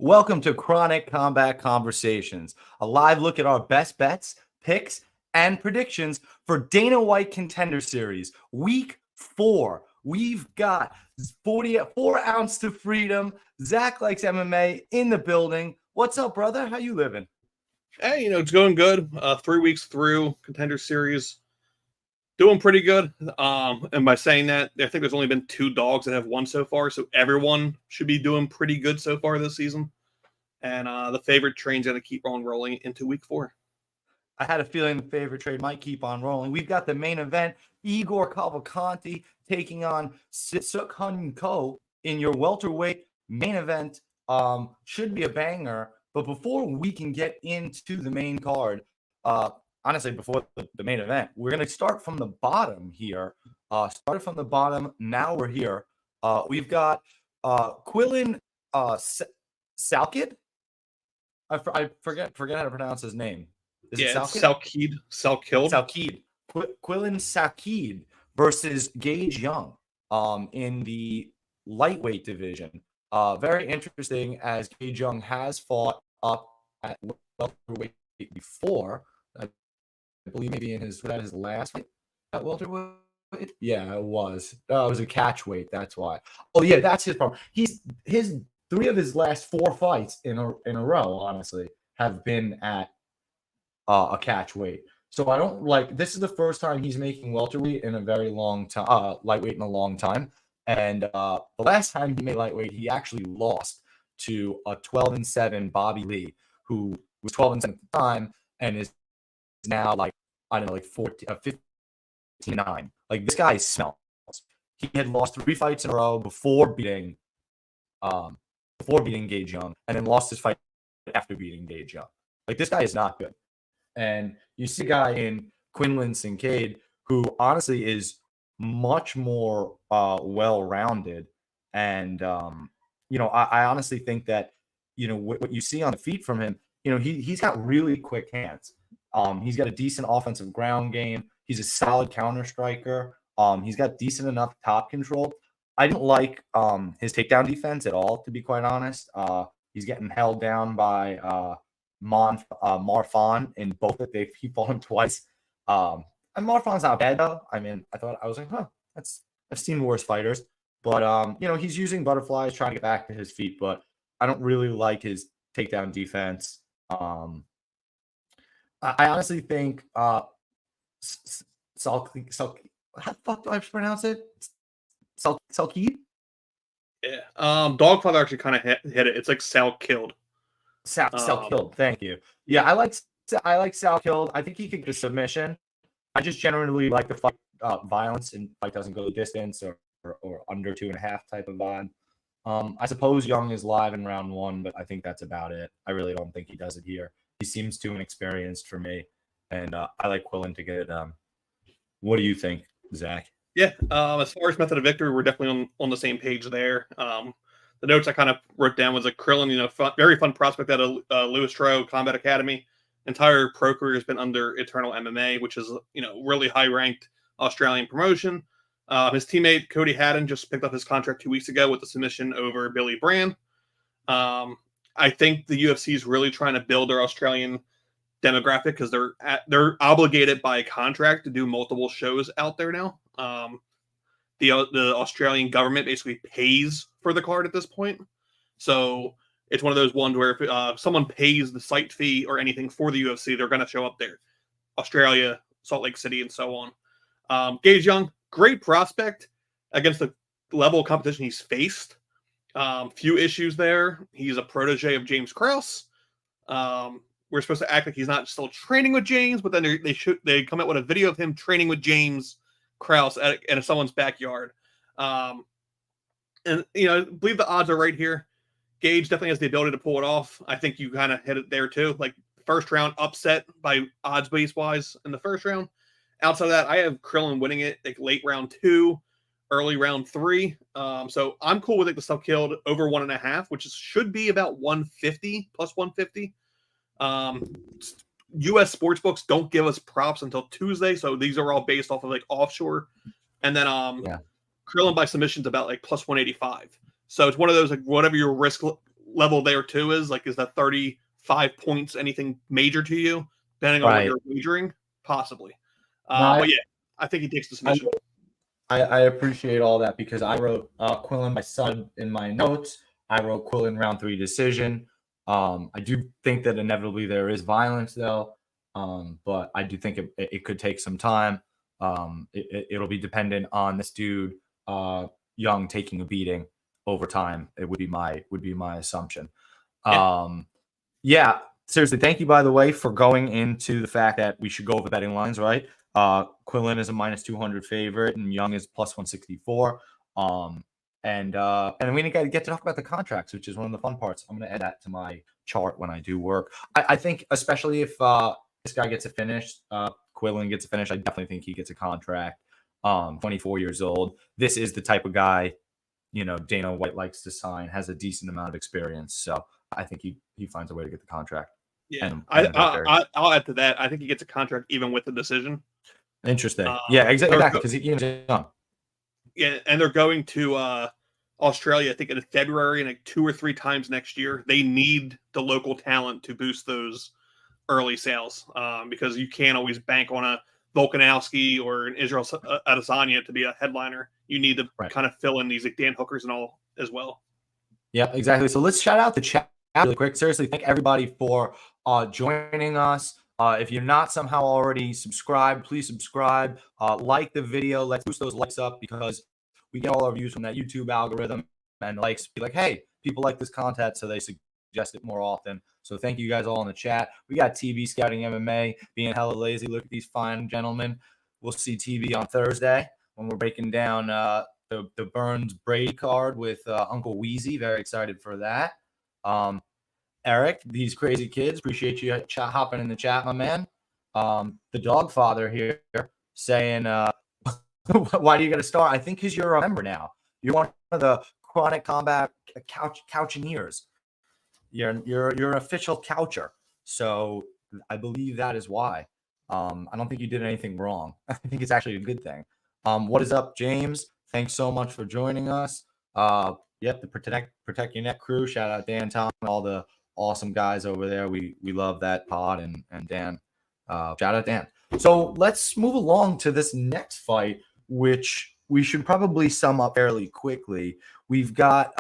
Welcome to Chronic Combat Conversations, a live look at our best bets, picks, and predictions for Dana White Contender Series, Week 4. We've got 44 ounce to freedom. Zach likes MMA in the building. What's up, brother? How you living? Hey, it's going good. 3 weeks through Contender Series, doing pretty good. And by saying that, I think there's only been 2 dogs that have won so far, so everyone should be doing pretty good so far this season. And the favorite train's going to keep on rolling into Week 4. I had a feeling the favorite trade might keep on rolling. We've got the main event, Igor Cavalcanti taking on Sitsuk Ko in your welterweight main event. Should be a banger. But before we can get into the main card, honestly, before the main event, we're going to start from the bottom here. Started from the bottom. Now we're here. We've got Quillen Salkid. I forget how to pronounce his name. Is it Salkid? Salkid. Quillen Salkid versus Gage Young in the lightweight division. Very interesting, as Gage Young has fought up at welterweight before. I believe maybe in his last fight at welterweight. Yeah, it was. It was a catch weight. That's why. Oh yeah, that's his problem. His 3 of his last 4 fights in a row, honestly, have been at a catch weight. So I don't like. This is the first time he's making welterweight in a very long time. Lightweight in a long time. And the last time he made lightweight, he actually lost to a 12-7 Bobby Lee, who was 12-7 at the time and is now like 15-9. Like, this guy smells. He had lost 3 fights in a row before beating Gage Young, and then lost his fight after beating Gage Young. Like, this guy is not good. And you see a guy in Quinlan Kincaid who honestly is much more well-rounded. And, I honestly think that, what you see on the feet from him, he's got really quick hands. He's got a decent offensive ground game. He's a solid counter striker. He's got decent enough top control. I didn't like his takedown defense at all, to be quite honest. He's getting held down by Marfan in both of them. He fought him twice. And Marfan's not bad though. I mean, I was like, I've seen worse fighters. But he's using butterflies, trying to get back to his feet, but I don't really like his takedown defense. I honestly think how the fuck do I pronounce it? Salkid? Yeah. Dogfather actually kind of hit it. It's like Sal killed. Sal killed. Thank you. Yeah, I like Sal killed. I think he could get a submission. I just generally like the fight violence, and fight doesn't go the distance or under 2.5 type of vibe. I suppose Young is live in round 1, but I think that's about it. I really don't think he does it here. He seems too inexperienced for me, and I like Quillen to get it done. What do you think, Zach? Yeah, as far as method of victory, we're definitely on the same page there. The notes I kind of wrote down was like Krillin, very fun prospect out of Louis Tro Combat Academy. Entire pro career has been under Eternal MMA, which is really high ranked Australian promotion. His teammate Cody Haddon just picked up his contract 2 weeks ago with the submission over Billy Brand. I think the UFC is really trying to build their Australian demographic because they're obligated by contract to do multiple shows out there now. The Australian government basically pays for the card at this point. So it's one of those ones where if someone pays the site fee or anything for the UFC, they're going to show up there. Australia, Salt Lake City, and so on. Gage Young, great prospect against the level of competition he's faced. Few issues there. He's a protege of James Krause. We're supposed to act like he's not still training with James, but then they come out with a video of him training with James Krause in someone's backyard. And I believe the odds are right here. Gage definitely has the ability to pull it off. I think you kind of hit it there too. Like, first round upset by odds base wise in the first round. Outside of that, I have Krillin winning it like late round 2, early round 3. So I'm cool with the stuff killed over 1.5, which should be about 150 plus 150. U.S. sportsbooks don't give us props until Tuesday, so these are all based off of like offshore. And then Krillin by submission's about like plus 185. So it's one of those like whatever your risk level there too is like, is that 35 points anything major to you, depending on what you're wagering? Possibly. But yeah, I think he takes the submission. I appreciate all that because I wrote Quillen by sub in my notes. I wrote Quillen round 3 decision. I do think that inevitably there is violence though, but I do think it could take some time. It'll be dependent on this dude Young taking a beating over time. It would be my assumption. Yeah, seriously, thank you, by the way, for going into the fact that we should go over betting lines, right? Quillen is a minus 200 favorite, and Young is plus 164. And we didn't get to talk about the contracts, which is one of the fun parts. I'm going to add that to my chart when I do work. I think, especially if this guy gets a finish, Quillen gets a finish, I definitely think he gets a contract. 24 years old. This is the type of guy, Dana White likes to sign, has a decent amount of experience. So I think he finds a way to get the contract. Yeah, I'll add to that. I think he gets a contract even with the decision. Interesting. Yeah, exactly. Because he's young. Yeah, and they're going to Australia, I think, in February, and like 2 or 3 times next year. They need the local talent to boost those early sales because you can't always bank on a Volkanovski or an Israel Adesanya to be a headliner. You need to kind of fill in these like Dan Hookers and all as well. Yeah, exactly. So let's shout out the chat really quick. Seriously, thank everybody for joining us. If you're not somehow already subscribed, please subscribe. Like the video. Let's boost those likes up because we get all our views from that YouTube algorithm and likes be like, hey, people like this content, so they suggest it more often. So thank you guys all in the chat. We got TV Scouting MMA being hella lazy. Look at these fine gentlemen. We'll see TV on Thursday when we're breaking down the Burns Brady card with Uncle Wheezy. Very excited for that. Eric, these crazy kids, appreciate you hopping in the chat, my man. The dog father here saying, why do you got to start? I think because you're a member now. You're one of the Chronic Combat Couchineers. You're an official coucher. So I believe that is why. I don't think you did anything wrong. I think it's actually a good thing. What is up, James? Thanks so much for joining us. Yep, the Protect Your Neck crew. Shout out Dan, Tom, all the awesome guys over there. We love that pod and Dan. Shout out Dan. So let's move along to this next fight, which we should probably sum up fairly quickly. We've got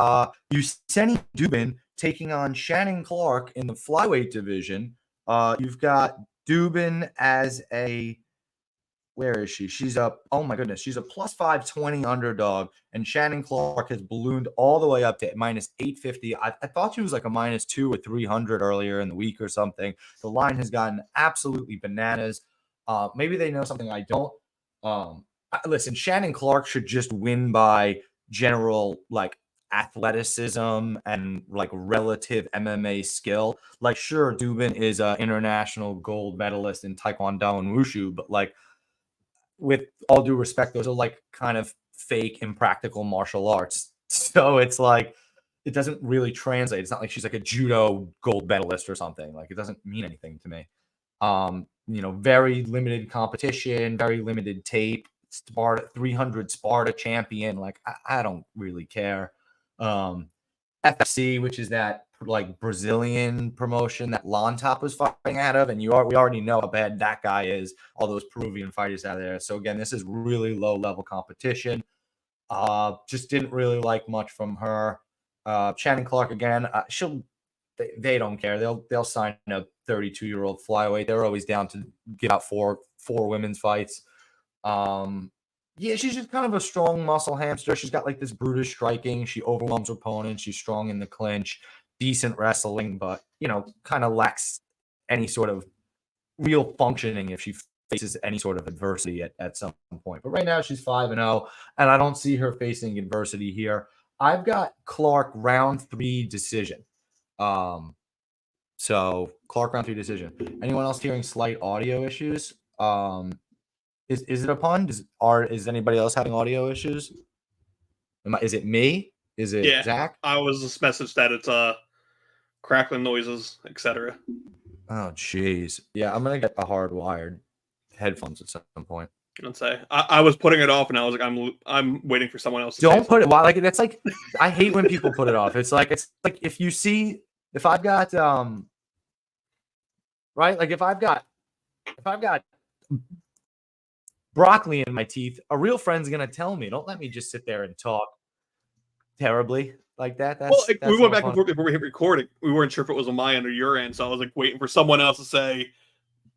Yuseni Dubin taking on Shannon Clark in the flyweight division. You've got Dubin as a where is she? She's a she's a plus 520 underdog, and Shannon Clark has ballooned all the way up to minus 850. I thought she was like a minus 2 or 300 earlier in the week or something. The line has gotten absolutely bananas. Maybe they know something I don't. Listen, Shannon Clark should just win by general like athleticism and like relative MMA skill. Like, sure, Dubin is an international gold medalist in Taekwondo and Wushu, but like, with all due respect, those are like kind of fake, impractical martial arts. So it's like, it doesn't really translate. It's not like she's like a judo gold medalist or something. Like, it doesn't mean anything to me. Very limited competition, very limited tape. Sparta 300 Sparta champion. Like, I don't really care. FFC, which is that like Brazilian promotion that Lontop was fighting out of, and we already know how bad that guy is. All those Peruvian fighters out there. So again, this is really low level competition. Just didn't really like much from her. Shannon Clark again. They don't care. They'll sign a 32-year-old flyweight. They're always down to give out four women's fights. Yeah, she's just kind of a strong muscle hamster. She's got like this brutish striking. She overwhelms opponents. She's strong in the clinch, decent wrestling, but kind of lacks any sort of real functioning if she faces any sort of adversity at some point. But right now she's 5-0, and I don't see her facing adversity here. I've got Clark round 3 decision. So Clark round 3 decision. Anyone else hearing slight audio issues? Is it a pun? Is anybody else having audio issues? Is it me? Is it Zach? I was just messaged that it's crackling noises, etc. Oh jeez. Yeah, I'm gonna get the hardwired headphones at some point. Let's say I was putting it off, and I was like, I'm waiting for someone else to Don't say put it. something. Why? Like that's like I hate when people put it off. It's like if I've got right, like if I've got broccoli in my teeth, a real friend's gonna tell me. Don't let me just sit there and talk terribly like that. Well, like, we That's went not back and fun. forth before we hit recording. We weren't sure if it was on my end or your end, so I was like waiting for someone else to say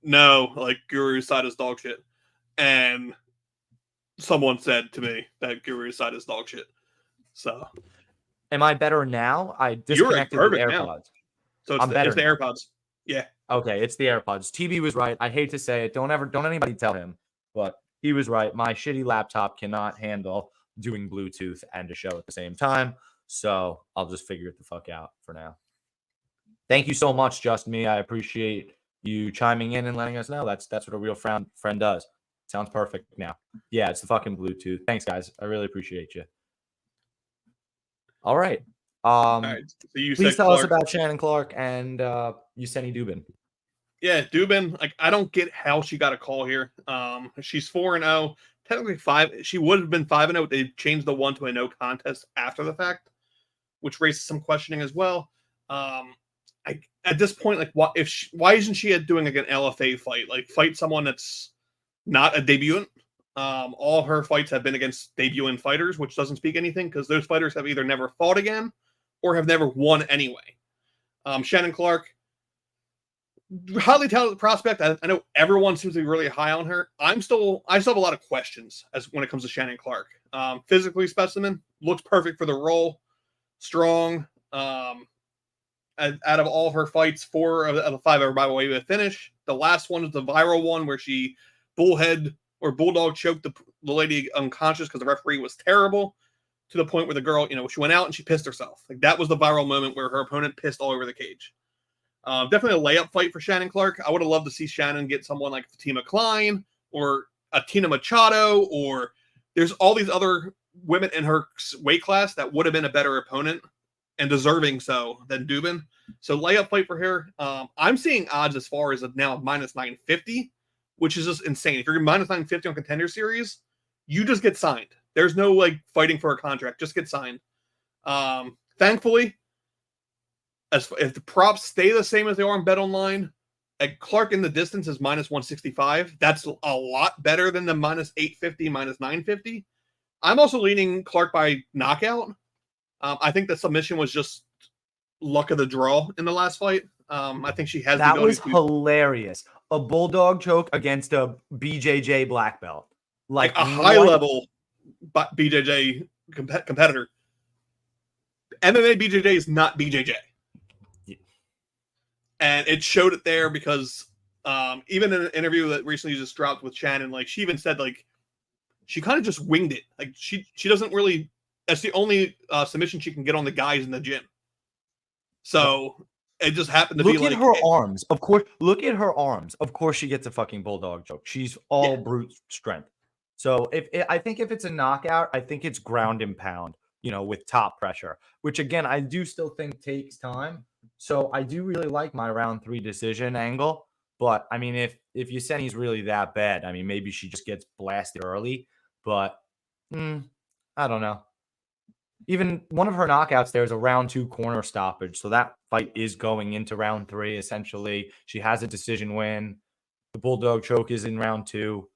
no, like Guru's side is dog shit, and someone said to me that Guru's side is dog shit. So Am I better now? I you're like disconnected the perfect now. AirPods. So I'm better it's the now. AirPods. Yeah. Okay, it's the AirPods. TB was right. I hate to say it. Don't anybody tell him, but he was right. My shitty laptop cannot handle doing Bluetooth and a show at the same time. So I'll just figure it the fuck out for now. Thank you so much, Just Me. I appreciate you chiming in and letting us know. That's what a real friend does. Sounds perfect now. Yeah, it's the fucking Bluetooth. Thanks, guys. I really appreciate you. All right. All right. So you Please said tell us Clark. about Shannon Clark and Yuseni Dubin. Yeah, Dubin. Like, I don't get how she got a call here. She's 4-0. Technically 5. She would have been 5-0. They changed the 1 to a no contest after the fact, which raises some questioning as well. At this point, like, why isn't she doing like an LFA fight? Like, fight someone that's not a debutant. All her fights have been against debutant fighters, which doesn't speak anything because those fighters have either never fought again or have never won anyway. Shannon Clark, highly talented prospect. I know everyone seems to be really high on her. I still have a lot of questions as when it comes to Shannon Clark. Physically specimen, looks perfect for the role. Strong. Out of all of her fights, 4 of the 5 ever by way of a finish. The last one was the viral one where she bullhead or bulldog choked the lady unconscious because the referee was terrible, to the point where the girl, she went out and she pissed herself. Like, that was the viral moment where her opponent pissed all over the cage. Definitely a layup fight for Shannon Clark. I would have loved to see Shannon get someone like Fatima Klein or a Tina Machado, or there's all these other women in her weight class that would have been a better opponent and deserving so than Dubin. So layup fight for her. I'm seeing odds as far as now minus 950, which is just insane. If you're minus 950 on Contender Series, you just get signed. There's no like fighting for a contract. Just get signed. Thankfully, if the props stay the same as they are on Bet Online, Clark in the distance is minus 165. That's a lot better than the minus 850, minus 950. I'm also leaning Clark by knockout. I think the submission was just luck of the draw in the last fight. I think she has that the was ability hilarious. A bulldog choke against a BJJ black belt, like a high level BJJ competitor. MMA BJJ is not BJJ. Yeah. And it showed it there because even in an interview that recently just dropped with Shannon, like, she even said, like, she kind of just winged it. Like, she doesn't really, that's the only submission she can get on the guys in the gym. So it just happened to be like, look at her arms. Of course, look at her arms. Of course, she gets a fucking bulldog choke. She's all brute strength. So I think if it's a knockout, I think it's ground and pound, with top pressure, which again, I do still think takes time. So I do really like my round 3 decision angle. But I mean, if Yeseni's really that bad, I mean, maybe she just gets blasted early. But I don't know. Even one of her knockouts there is a round 2 corner stoppage. So that fight is going into round 3, essentially. She has a decision win. The bulldog choke is in round 2.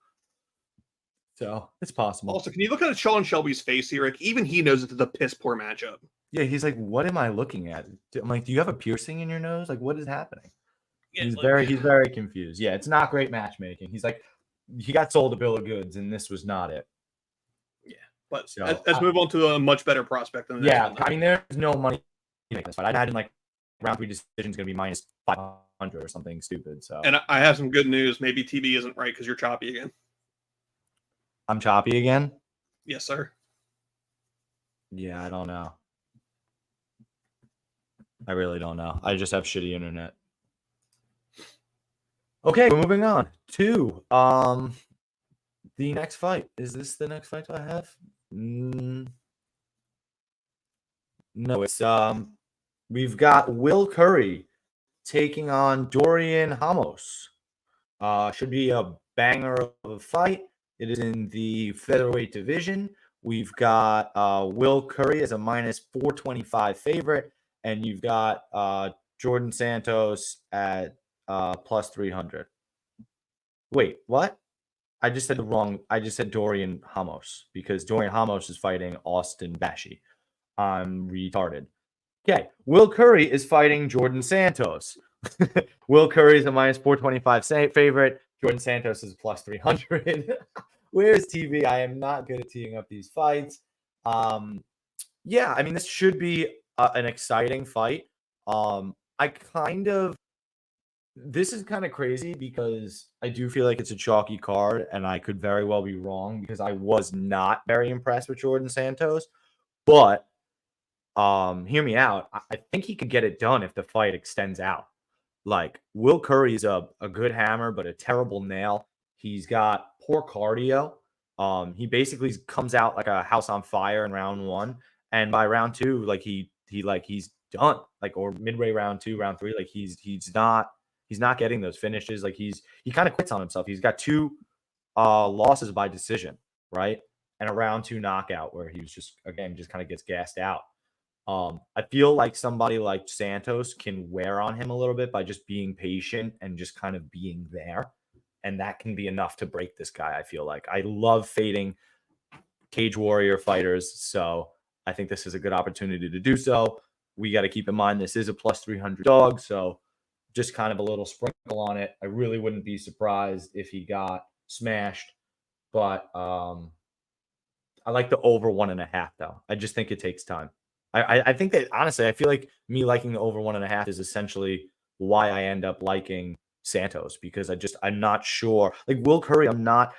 So it's possible. Also, can you look at Sean Shelby's face here? Like, even he knows it's a piss poor matchup. Yeah, he's like, what am I looking at? I'm like, do you have a piercing in your nose? Like, what is happening? Yeah, he's very confused. Yeah, it's not great matchmaking. He's like, he got sold a bill of goods, and this was not it. Yeah, but so, let's move on to a much better prospect than that. Yeah, I mean, there's no money in this fight. I imagine like round 3 decision is going to be minus 500 or something stupid. So, and I have some good news. Maybe TB isn't right because you're choppy again. I'm choppy again? Yes, sir. Yeah, I don't know. I really don't know. I just have shitty internet. Okay, we're moving on to the next fight. Is this the next fight I have? No, it's we've got Will Curry taking on Dorian Ramos. Should be a banger of a fight. It is in the featherweight division. We've got Will Curry as a minus 425 favorite, and you've got Jordan Santos at plus 300. Wait, what? I just said Dorian Ramos because Dorian Ramos is fighting Austin Bashi. I'm retarded. Okay, Will Curry is fighting Jordan Santos. Will Curry is a minus 425 favorite. Jordan Santos is plus 300. Where's TV? I am not good at teeing up these fights. Yeah, I mean, this should be an exciting fight. This is kind of crazy because I do feel like it's a chalky card, and I could very well be wrong because I was not very impressed with Jordan Santos. But hear me out. I think he could get it done if the fight extends out. Like, Will Curry is a good hammer, but a terrible nail. He's got poor cardio. He basically comes out like a house on fire in round 1, and by round 2, like he's done. Like, or midway round 2, round 3, like he's not getting those finishes. Like he kind of quits on himself. He's got 2 losses by decision, right? And a round 2 knockout where he was just kind of gets gassed out. I feel like somebody like Santos can wear on him a little bit by just being patient and just kind of being there. And that can be enough to break this guy, I feel like. I love fading Cage Warrior fighters, so I think this is a good opportunity to do so. We got to keep in mind this is a plus 300 dog, so just kind of a little sprinkle on it. I really wouldn't be surprised if he got smashed, but I like the over 1.5, though. I just think it takes time. I think that, honestly, I feel like me liking the over 1.5 is essentially why I end up liking Santos, because I'm not sure. Like, Will Curry, I'm not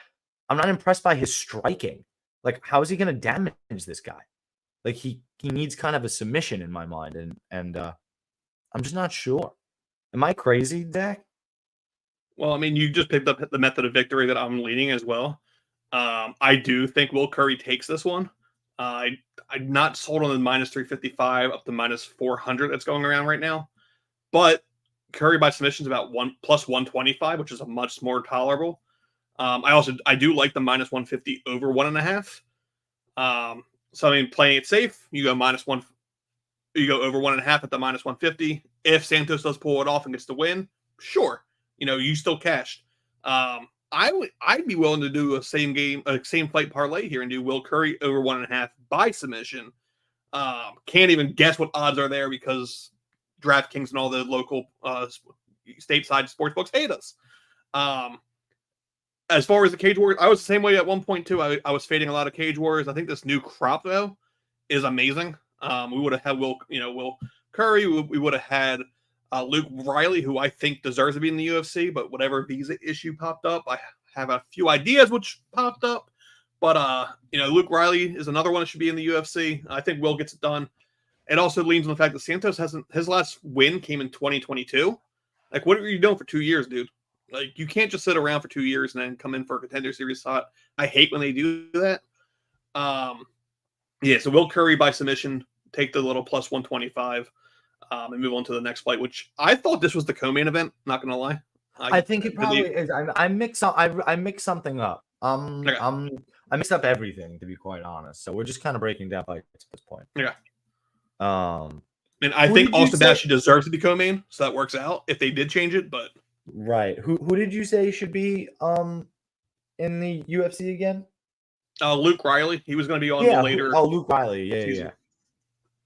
impressed by his striking. Like, how is he going to damage this guy? Like, he needs kind of a submission in my mind, and I'm just not sure. Am I crazy, Dak? Well, I mean, you just picked up the method of victory that I'm leaning as well. I do think Will Curry takes this one. I'm not sold on the minus 355 up to minus 400 that's going around right now. But Curry by submission is about plus 125, which is a much more tolerable. I do like the minus 150 over 1.5. So I mean, playing it safe, you go over 1.5 at the minus 150. If Santos does pull it off and gets the win, sure, you still cashed. I'd be willing to do a same fight parlay here and do Will Curry over 1.5 by submission. Can't even guess what odds are there because DraftKings and all the local stateside sports books hate us. As far as the Cage Warriors, I was the same way at one point too. I was fading a lot of Cage Warriors. I think this new crop though is amazing. We would have had Will Curry. We would have had Luke Riley, who I think deserves to be in the UFC, but whatever visa issue popped up, I have a few ideas which popped up. But Luke Riley is another one that should be in the UFC. I think Will gets it done. It also leans on the fact that Santos his last win came in 2022. Like, what are you doing for 2 years, dude? Like, you can't just sit around for 2 years and then come in for a Contender Series slot. I hate when they do that. Yeah, so Will Curry by submission, take the little plus 125, and move on to the next fight, which I thought this was the co-main event, not going to lie. I think it probably is. I mix something up. Okay. I mixed up everything, to be quite honest. So we're just kind of breaking down fights at this point. Yeah. And I think Austin Bashi deserves to be co-main, so that works out if they did change it. But right, who did you say should be in the UFC again? Luke Riley. He was going to be on the later. Luke Riley. Yeah.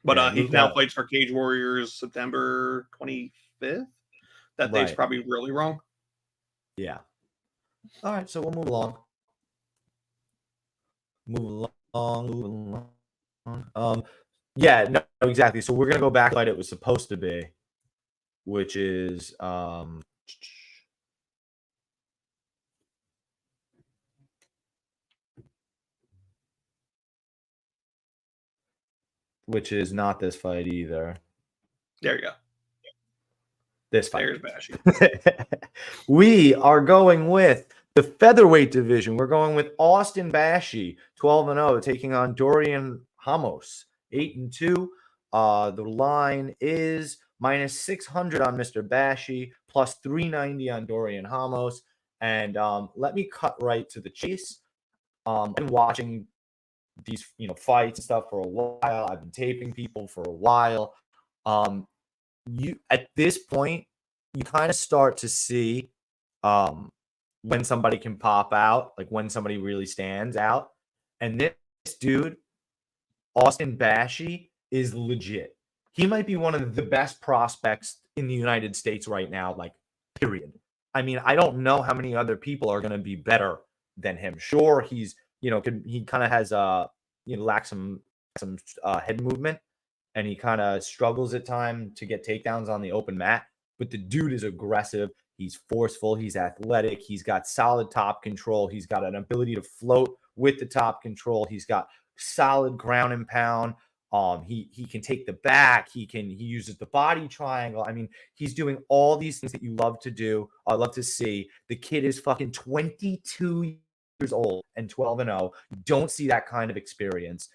But he now fights for Cage Warriors September 25th. That date's probably really wrong. Yeah. All right, so we'll move along. Yeah, no, exactly. So we're gonna go back to what it was supposed to be, which is which is not this fight either. There you go. This fight. There's Bashi. We are going with the featherweight division. We're going with Austin Bashi, 12-0, taking on Dorian Ramos, 8-2. The line is minus 600 on Mr. Bashi, plus 390 on Dorian Ramos. And let me cut right to the chase. I've been watching these, fights and stuff for a while. I've been taping people for a while. You at this point, you kind of start to see when somebody can pop out, like when somebody really stands out. And this dude, Austin Bashy, is legit. He might be one of the best prospects in the United States right now, like, period. I mean, I don't know how many other people are going to be better than him. Sure, he's, he kind of has lacks some head movement, and he kind of struggles at time to get takedowns on the open mat. But the dude is aggressive. He's forceful. He's athletic. He's got solid top control. He's got an ability to float with the top control. He's got solid ground and pound. He can take the back. He uses the body triangle. I mean, he's doing all these things that you love to do. I love to see. The kid is fucking 22 years old and 12-0. You don't see that kind of experience.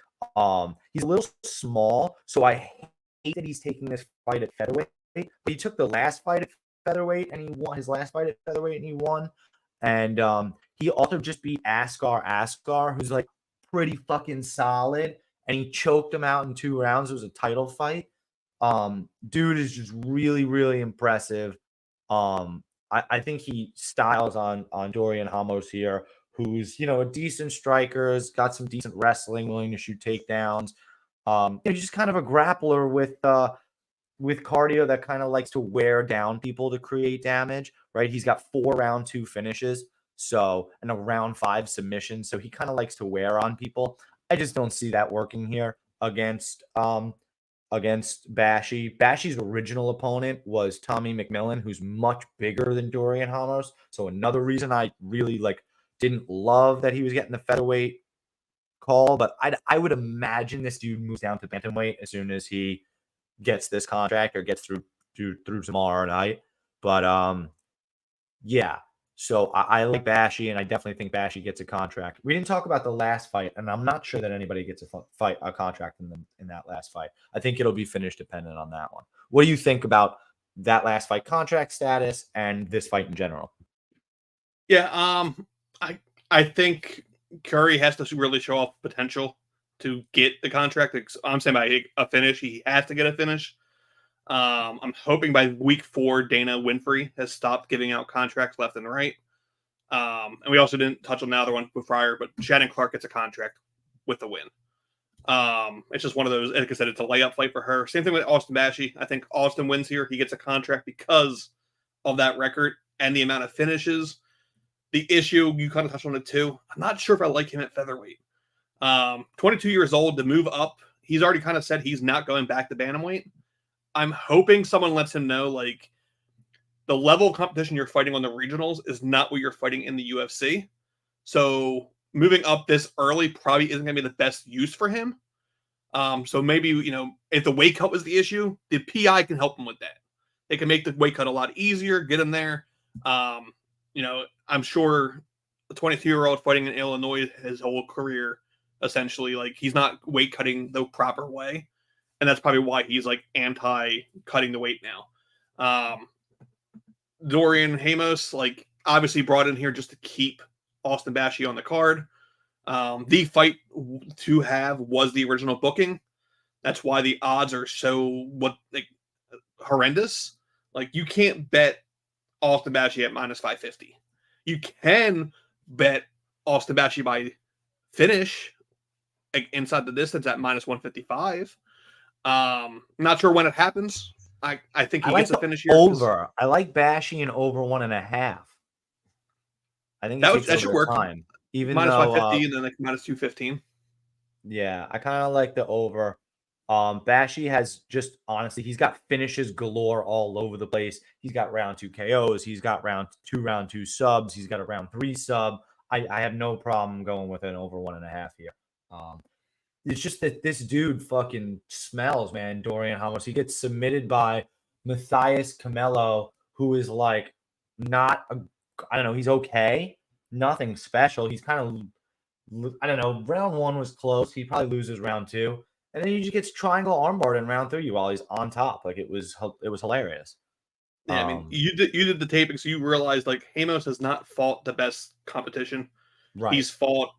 He's a little small, so I hate that he's taking this fight at featherweight. But he took the last fight at featherweight and he won his last fight at featherweight and he won. And he also just beat Askar, who's like pretty fucking solid, and he choked him out in 2 rounds. It was a title fight. Dude is just really, really impressive. I think he styles on Dorian Ramos here, who's, a decent striker, has got some decent wrestling, willing to shoot takedowns. He's just kind of a grappler with cardio that kind of likes to wear down people to create damage, right? He's got 4 round 2 finishes, and a round 5 submission. So he kind of likes to wear on people. I just don't see that working here against Bashy. Bashy's original opponent was Tommy McMillan, who's much bigger than Dorian Ramos. So another reason I really didn't love that he was getting the featherweight call, but I would imagine this dude moves down to bantamweight as soon as he gets this contract or gets through tomorrow night. But yeah. So I like Bashy, and I definitely think Bashy gets a contract. We didn't talk about the last fight, and I'm not sure that anybody gets a contract in that last fight. I think it'll be finish dependent on that one. What do you think about that last fight contract status and this fight in general? Yeah, I think Curry has to really show off potential to get the contract. I'm saying by a finish, he has to get a finish. I'm hoping by week 4, Dana Winfrey has stopped giving out contracts left and right. And we also didn't touch on the other one with Fryer, but Shannon Clark gets a contract with the win. It's just one of those, like I said, it's a layup fight for her. Same thing with Austin Bashy. I think Austin wins here. He gets a contract because of that record and the amount of finishes. The issue, you kind of touched on it too. I'm not sure if I like him at featherweight. 22 years old, to move up. He's already kind of said he's not going back to bantamweight. I'm hoping someone lets him know, the level of competition you're fighting on the regionals is not what you're fighting in the UFC. So moving up this early probably isn't going to be the best use for him. So maybe, if the weight cut was the issue, the PI can help him with that. They can make the weight cut a lot easier, get him there. I'm sure the 22-year-old fighting in Illinois his whole career, essentially, he's not weight cutting the proper way. And that's probably why he's anti-cutting the weight now. Dorian Ramos, obviously brought in here just to keep Austin Bashy on the card. The fight to have was the original booking. That's why the odds are so horrendous. You can't bet Austin Bashy at -550. You can bet Austin Bashy by finish inside the distance at -155. Not sure when it happens. I think he gets a finish here. Over. I like Bashy and over 1.5. I think that should work. Time. Even -550 and then -215. Yeah, I kind of like the over. Bashy has just, honestly, he's got finishes galore all over the place. He's got round 2 KOs. He's got round 2 subs. He's got a round 3 sub. I have no problem going with an over 1.5 here. It's just that this dude fucking smells, man. Dorian Ramos. He gets submitted by Matthias Camelo, who is I don't know. He's okay. Nothing special. He's kind of, I don't know. Round 1 was close. He probably loses round 2. And then he just gets triangle armbarred in round 3 while he's on top. It was hilarious. Yeah, I mean, you did the taping, so you realized Ramos has not fought the best competition. Right. He's fought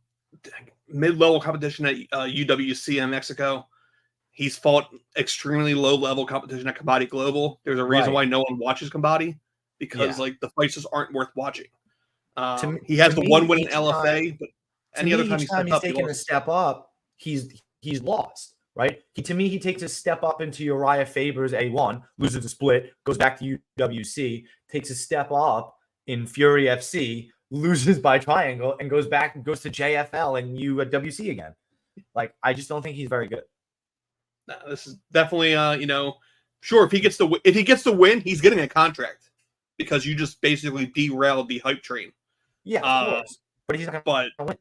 mid-level competition at UWC in Mexico. He's fought extremely low-level competition at Combati Global. There's a reason why no one watches Combati, because like the fights just aren't worth watching. He has the one win in LFA, but any other time he stepped up, taken a step up, he's lost. Right? To me, he takes a step up into Uriah Faber's A1, loses the split, goes back to UWC, takes a step up in Fury FC, loses by triangle, and goes to JFL and UWC again. Like, I just don't think he's very good. No, this is definitely, sure, if he gets the win, he's getting a contract because you just basically derailed the hype train. Yeah, of course. But he's not going to win.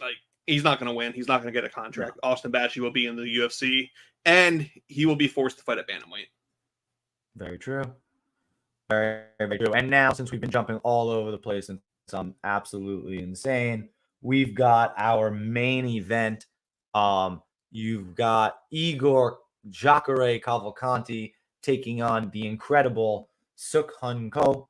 Like, he's not going to win. He's not going to get a contract. No. Austin Batchy will be in the UFC, and he will be forced to fight at bantamweight. Very true. Very, very true. And now, since we've been jumping all over the place and some absolutely insane, we've got our main event. You've got Igor Jacare Cavalcanti taking on the incredible Suk Hun Ko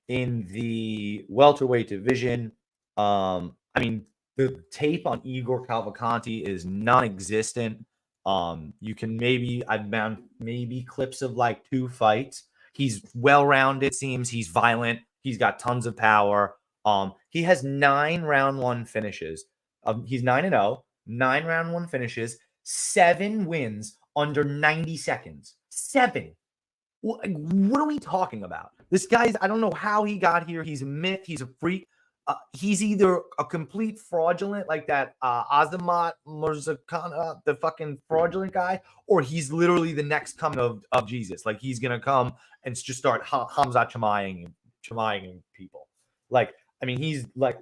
in the welterweight division. I mean, the tape on Igor Cavalcanti is non-existent. You can I've found maybe clips of like 2 fights. He's well-rounded, seems he's violent. He's got tons of power. He has 9 round 1 finishes. He's 9-0, 9 round 1 finishes, 7 wins under 90 seconds. 7. What are we talking about? This guy's, I don't know how he got here. He's a myth. He's a freak. He's either a complete fraudulent, like that Azamat Murzakan, the fucking fraudulent guy, or he's literally the next coming of Jesus. Like, he's going to come and just start Hamza Chamaing people. Like, I mean, he's like,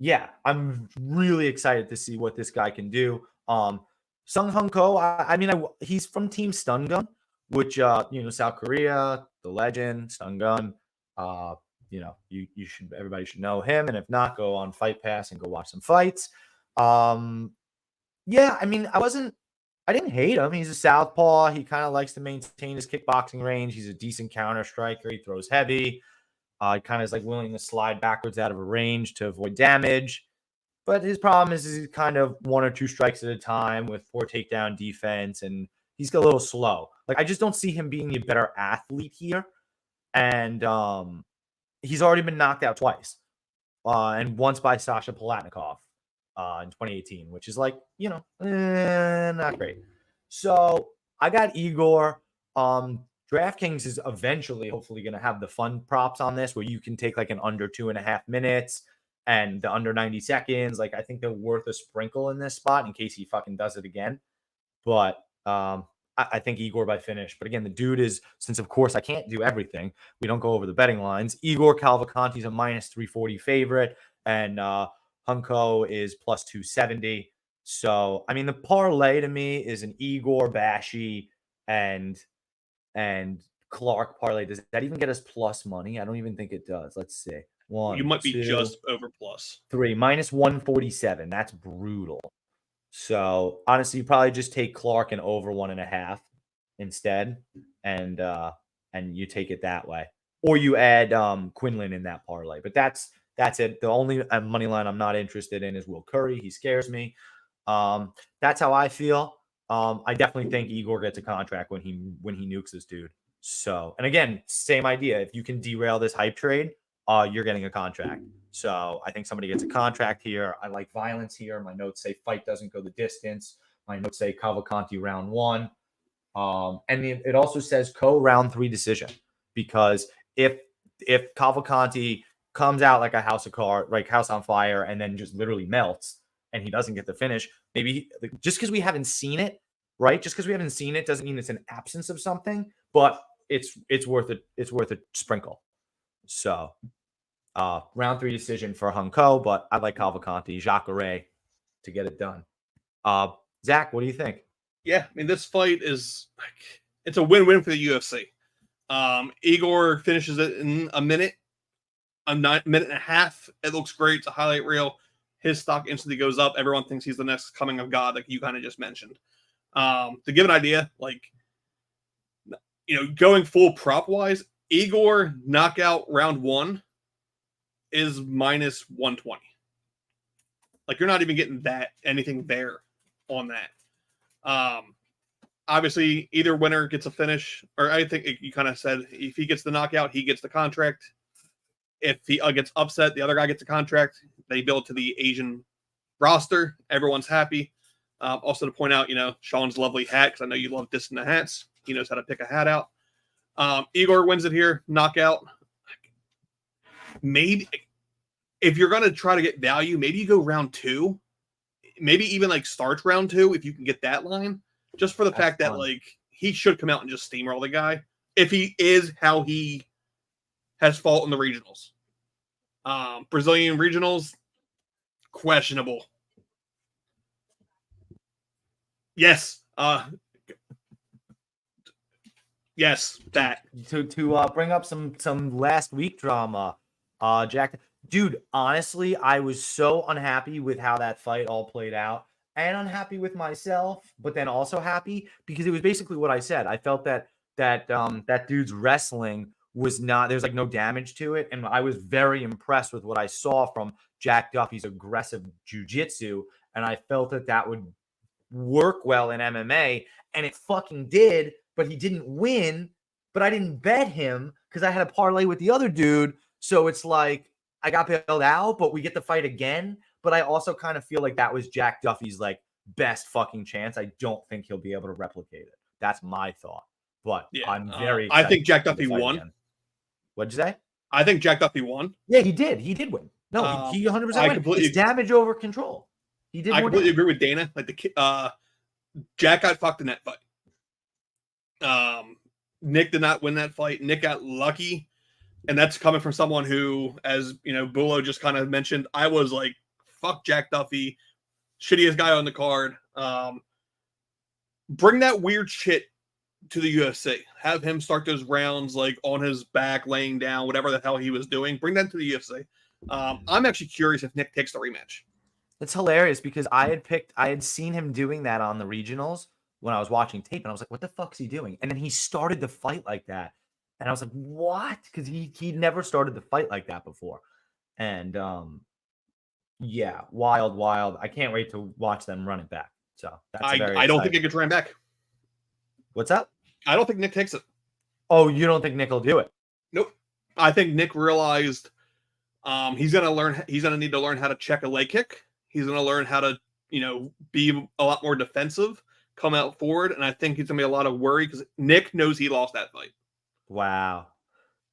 yeah, I'm really excited to see what this guy can do. Sung Hun Ko, he's from Team Stun Gun, which, South Korea, the legend, Stun Gun. Everybody should know him. And if not, go on Fight Pass and go watch some fights. Yeah, I mean, I didn't hate him. He's a southpaw. He kind of likes to maintain his kickboxing range. He's a decent counter striker. He throws heavy. He kind of is like willing to slide backwards out of a range to avoid damage. But his problem is he's kind of 1 or 2 strikes at a time with poor takedown defense, and he's a little slow. Like, I just don't see him being a better athlete here. And he's already been knocked out twice, and once by Sasha Palatnikov in 2018, which is like, not great. So I got Igor. DraftKings is eventually, hopefully, going to have the fun props on this where you can take like an under 2.5 minutes and the under 90 seconds. Like, I think they're worth a sprinkle in this spot in case he fucking does it again. But I think Igor by finish. But again, the dude is, since of course I can't do everything, we don't go over the betting lines. Igor Cavalcanti's a minus 340 favorite, and Hunko is plus 270. So, I mean, the parlay to me is an Igor, Bashi, and Clark parlay. Does that even get us plus money? I don't even think it does. Let's see. 1, you might 2, be just over plus 3, minus 147. That's brutal. So honestly, you probably just take Clark and over 1.5 instead, and you take it that way, or you add Quinlan in that parlay. But that's it. The only money line I'm not interested in is Will Curry. He scares me. That's how I feel. I definitely think Igor gets a contract when he nukes this dude. So, and again, same idea. If you can derail this hype trade, you're getting a contract. So I think somebody gets a contract here. I like violence here. My notes say fight doesn't go the distance. My notes say Cavalcanti round 1. And it also says round 3 decision, because if Cavalcanti comes out like a house on fire, and then just literally melts and he doesn't get the finish, maybe just because we haven't seen it, right? Just because we haven't seen it doesn't mean it's an absence of something, but it's worth it. It's worth a sprinkle. So round 3 decision for Hunko, but I like Cavalcanti, Jacare to get it done. Zach, what do you think? Yeah, I mean, this fight is it's a win-win for the UFC. Igor finishes it in a minute, minute and a half. It looks great. It's a highlight reel. His stock instantly goes up. Everyone thinks he's the next coming of God, like you kind of just mentioned. To give an idea, going full prop wise, Igor knockout round 1 is minus 120. Like you're not even getting anything there on that. Obviously, either winner gets a finish, or I think you kind of said if he gets the knockout, he gets the contract. If he gets upset, the other guy gets a contract. They build to the Asian roster. Everyone's happy. Also to point out, Sean's lovely hat, because I know you love dissing the hats. He knows how to pick a hat out. Igor wins it here, knockout. Maybe if you're going to try to get value, maybe you go round 2. Maybe even like start round 2 if you can get that line. Just for the fact that like he should come out and just steamroll the guy if he is how he has fought in the regionals. Brazilian regionals, questionable. Yes. Yes, that. To bring up some last week drama, Jack. Dude, honestly, I was so unhappy with how that fight all played out. And unhappy with myself, but then also happy because it was basically what I said. I felt that dude's wrestling was not, there's like no damage to it. And I was very impressed with what I saw from Jack Duffy's aggressive jiu-jitsu. And I felt that would work well in MMA. And it fucking did, but he didn't win. But I didn't bet him because I had a parlay with the other dude. So it's like I got bailed out, but we get the fight again. But I also kind of feel like that was Jack Duffy's like best fucking chance. I don't think he'll be able to replicate it. That's my thought. But yeah, I'm very excited. I think Jack Duffy won. Again. What'd you say? I think Jack Duffy won. Yeah, he did. He did win. No, he 100% won. It's damage over control. He did. I completely agree with Dana. Like Jack got fucked in that fight. Nick did not win that fight. Nick got lucky. And that's coming from someone who, as Bulo just kind of mentioned, I was like, fuck Jack Duffy, shittiest guy on the card. Bring that weird shit to the UFC. Have him start those rounds like on his back, laying down, whatever the hell he was doing. Bring that to the UFC. I'm actually curious if Nick takes the rematch. It's hilarious because I had seen him doing that on the regionals when I was watching tape, and I was like, what the fuck's he doing? And then he started the fight like that. And I was like, what? Because he never started the fight like that before. And yeah, wild. I can't wait to watch them run it back. So that's I don't think it gets ran back. What's up? I don't think Nick takes it. Oh, you don't think Nick will do it? Nope. I think Nick realized he's gonna need to learn how to check a leg kick. He's gonna learn how to, be a lot more defensive, come out forward, and I think he's gonna be a lot of worry because Nick knows he lost that fight. Wow.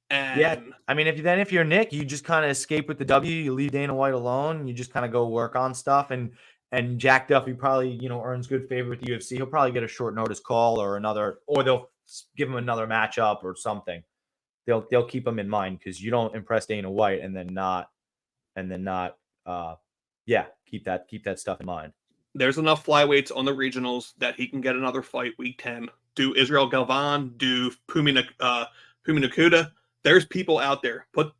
And yeah, I mean, if you're Nick, you just kind of escape with the W. You leave Dana White alone. You just kind of go work on stuff. And Jack Duffy probably, earns good favor with the UFC. He'll probably get a short notice call or they'll give him another matchup or something. They'll keep him in mind because you don't impress Dana White and then not, keep that stuff in mind. There's enough flyweights on the regionals that he can get another fight week 10. Do Israel Galvan, do Pumi Nakuda. There's people out there. Put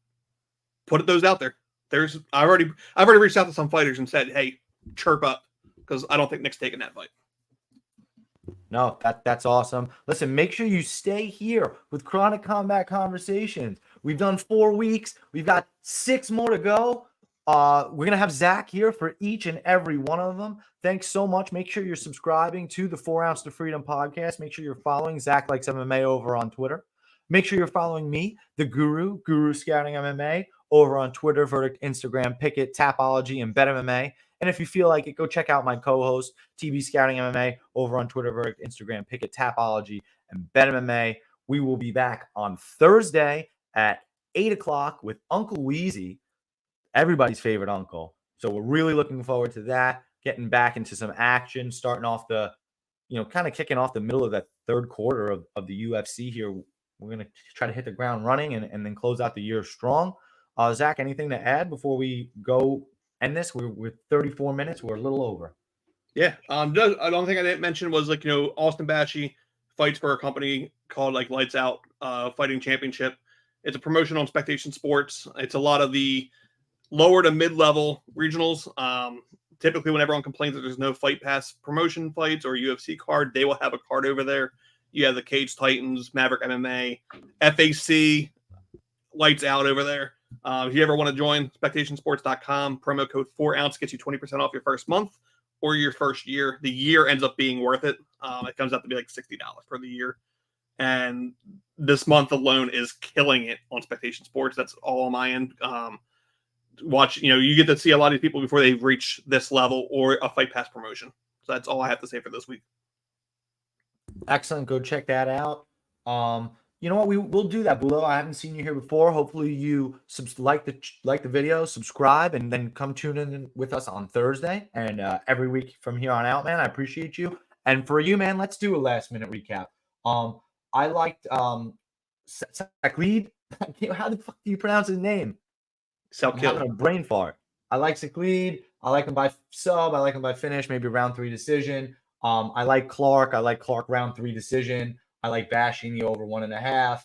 those out there. I've already reached out to some fighters and said, hey, chirp up, because I don't think Nick's taking that fight. No, that's awesome. Listen, make sure you stay here with Chronic Combat Conversations. We've done 4 weeks. We've got 6 more to go. We're going to have Zach here for each and every one of them. Thanks so much. Make sure you're subscribing to the 4 Ounce to Freedom podcast. Make sure you're following Zach Likes MMA over on Twitter. Make sure you're following me, the Guru Scouting MMA, over on Twitter, Verdict, Instagram, Picket, Tapology, and Bet MMA. And if you feel like it, go check out my co-host, TB Scouting MMA, over on Twitter, Verdict, Instagram, Picket, Tapology, and Bet MMA. We will be back on Thursday at 8 o'clock with Uncle Weezy, everybody's favorite uncle. So we're really looking forward to that, getting back into some action, starting off kind of kicking off the middle of the third quarter of the UFC here. We're going to try to hit the ground running and then close out the year strong. Zach, anything to add before we go end this? We're 34 minutes. We're a little over. Yeah. I don't think I didn't mention was Austin Batchy fights for a company called Lights Out Fighting Championship. It's a promotion on Spectation Sports. It's a lot of the lower to mid-level regionals. Typically, when everyone complains that there's no Fight Pass promotion fights or UFC card, they will have a card over there. You have the Cage Titans, Maverick MMA, FAC, Lights Out over there. If you ever want to join, spectationsports.com, promo code 4ounce gets you 20% off your first month or your first year. The year ends up being worth it. It comes out to be like $60 for the year. And this month alone is killing it on Spectation Sports. That's all on my end. Watch, you get to see a lot of these people before they reach this level or a Fight Pass promotion. So that's all I have to say for this week. Excellent. Go check that out. You know what? We'll do that, Bulo. I haven't seen you here before. Hopefully you like the video, subscribe, and then come tune in with us on Thursday and every week from here on out, man. I appreciate you. And for you, man, let's do a last minute recap. I liked Saklid. How the fuck do you pronounce his name? I'm having a brain fart. I like Saklid. I like him by sub. I like him by finish, maybe round 3 decision. I like Clark. I like Clark round 3 decision. I like Bashi in the over 1.5.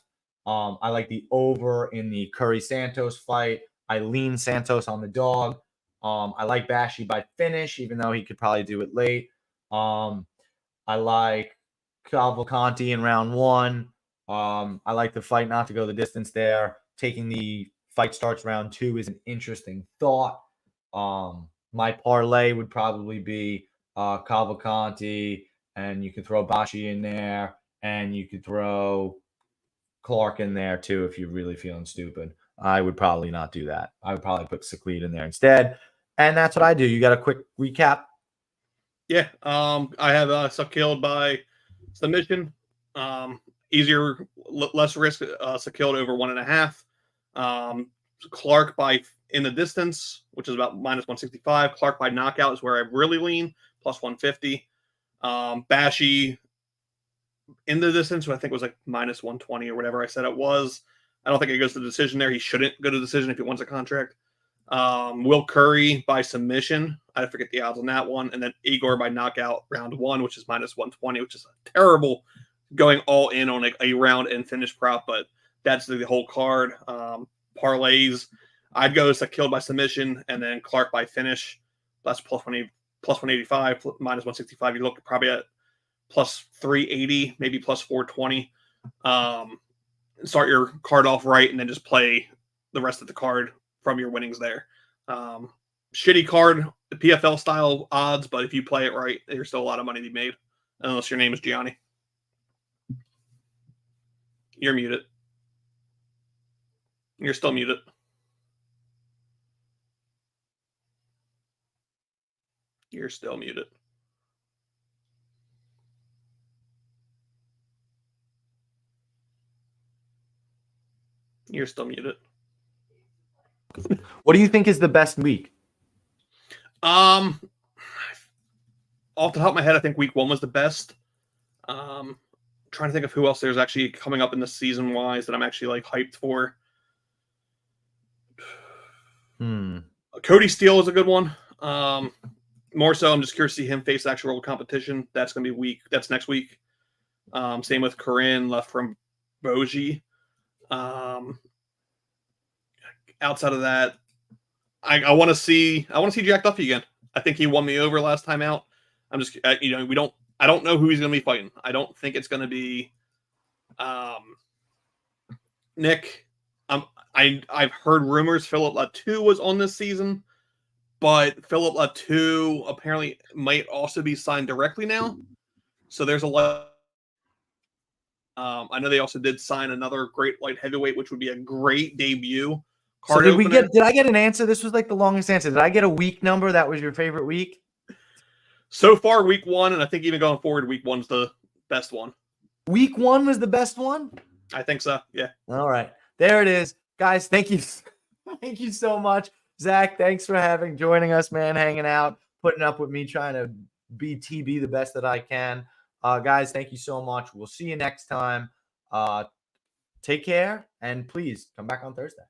I like the over in the Curry Santos fight. I lean Santos on the dog. I like Bashi by finish, even though he could probably do it late. I like Cavalcanti in round 1. I like the fight not to go the distance there. Taking the fight starts round 2 is an interesting thought. My parlay would probably be Cavalcanti, and you could throw Bashi in there, and you could throw Clark in there too if you're really feeling stupid. I would probably not do that. I would probably put Saklid in there instead. And that's what I do. You got a quick recap? Yeah. I have Sakilled by submission. Easier, less risk. Sakilled over 1.5. Clark by in the distance, which is about -165. Clark by knockout is where I really lean, +150. Bashi in the distance, I think was like -120 or whatever I said it was. I don't think it goes to decision there. He shouldn't go to decision if he wants a contract. Will Curry by submission. I forget the odds on that one. And then Igor by knockout round 1, which is -120, which is terrible going all in on a round and finish prop, but that's the whole card. Parlays, I'd go Sakilled by submission and then Clark by finish. That's +185, -165. You look probably at +380, maybe +420. Start your card off right and then just play the rest of the card from your winnings there. Shitty card, the PFL style odds, but if you play it right, there's still a lot of money to be made. Unless your name is Gianni. You're muted. You're still muted. You're still muted. You're still muted. What do you think is the best week? Off the top of my head, I think week 1 was the best. Trying to think of who else there's actually coming up in the season wise that I'm actually like hyped for. Cody Steele is a good one. More so, I'm just curious to see him face actual competition. That's going to be that's next week. Same with Corinne left from Boji. Outside of that, I want to see Jack Duffy again. I think he won me over last time out. I'm just I don't know who he's going to be fighting. I don't think it's going to be Nick. I've heard rumors Philip Latu was on this season, but Philip Latu apparently might also be signed directly now. So there's a lot. I know they also did sign another great light heavyweight, which would be a great debut. So did I get an answer? This was like the longest answer. Did I get a week number that was your favorite week? So far, week 1, and I think even going forward, week 1's the best one. Week 1 was the best one? I think so, yeah. All right. There it is. Guys, thank you. Thank you so much. Zach, thanks for joining us, man, hanging out, putting up with me, trying to be TB the best that I can. Guys, thank you so much. We'll see you next time. Take care, and please come back on Thursday.